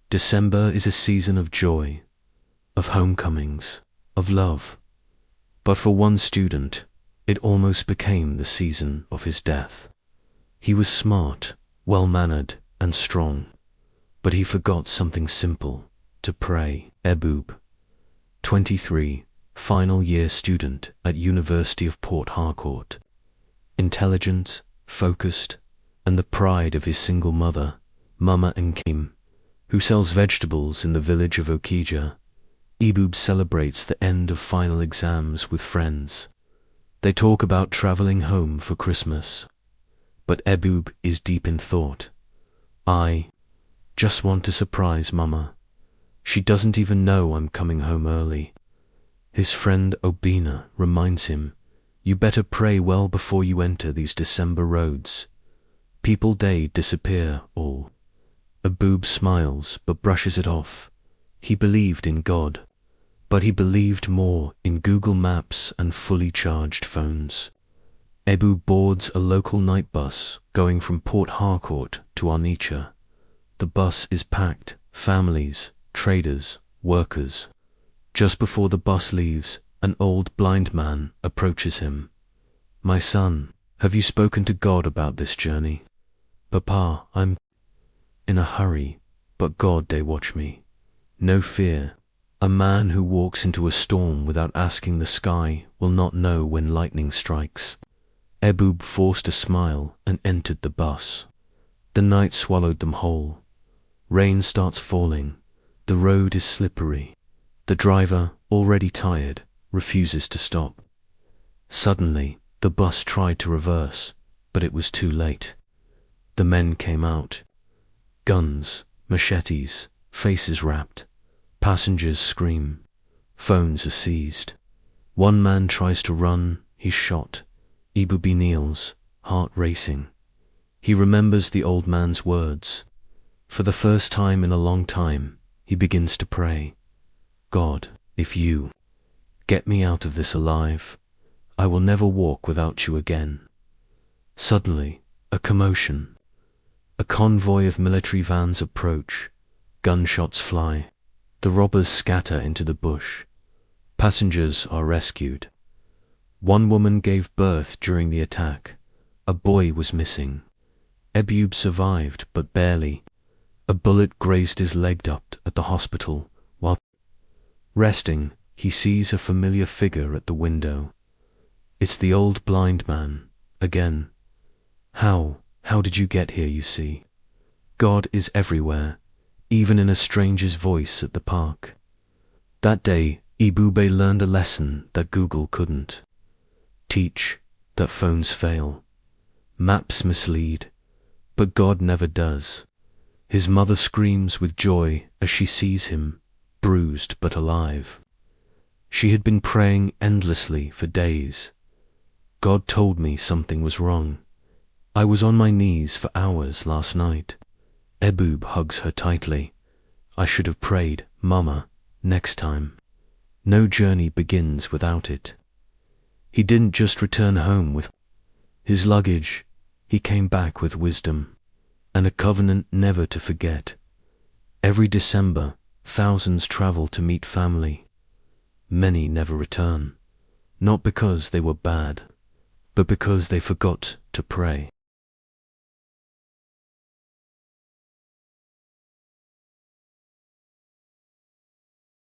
December is a season of joy, of homecomings, of love. But for one student, it almost became the season of his death. He was smart, well-mannered, and strong, but he forgot something simple: to pray. Ebube, 23, final year student at University of Port Harcourt. Intelligent, focused, and the pride of his single mother, Mama Nkim, who sells vegetables in the village of Okija. Ebube celebrates the end of final exams with friends. They talk about traveling home for Christmas. But Ebube is deep in thought. I just want to surprise Mama. She doesn't even know I'm coming home early. His friend Obina reminds him, "You better pray well before you enter these December roads. People day disappear all." Ebube smiles but brushes it off. He believed in God, but he believed more in Google Maps and fully charged phones. Ebube boards a local night bus going from Port Harcourt to Onitsha. The bus is packed, families, traders, workers. Just before the bus leaves, an old blind man approaches him. "My son, have you spoken to God about this journey?" "Papa, I'm in a hurry, but God they watch me." "No fear. A man who walks into a storm without asking the sky will not know when lightning strikes." Ebube forced a smile and entered the bus. The night swallowed them whole. Rain starts falling. The road is slippery. The driver, already tired, refuses to stop. Suddenly, the bus tried to reverse, but it was too late. The men came out. Guns, machetes, faces wrapped. Passengers scream. Phones are seized. One man tries to run, he's shot. Ebube kneels, heart racing. He remembers the old man's words. For the first time in a long time, he begins to pray. "God, if you get me out of this alive, I will never walk without you again." Suddenly, a commotion. A convoy of military vans approach. Gunshots fly. The robbers scatter into the bush. Passengers are rescued. One woman gave birth during the attack. A boy was missing. Ebube survived, but barely. A bullet grazed his leg up at the hospital. While resting, he sees a familiar figure at the window. It's the old blind man, again. How did you get here, you see? God is everywhere, even in a stranger's voice at the park. That day, Ebube learned a lesson that Google couldn't teach, that phones fail. Maps mislead, but God never does. His mother screams with joy as she sees him, bruised but alive. She had been praying endlessly for days. "God told me something was wrong. I was on my knees for hours last night." Ebube hugs her tightly. "I should have prayed, Mama, next time." No journey begins without it. He didn't just return home with his luggage, he came back with wisdom and a covenant never to forget. Every December, thousands travel to meet family. Many never return, not because they were bad, but because they forgot to pray.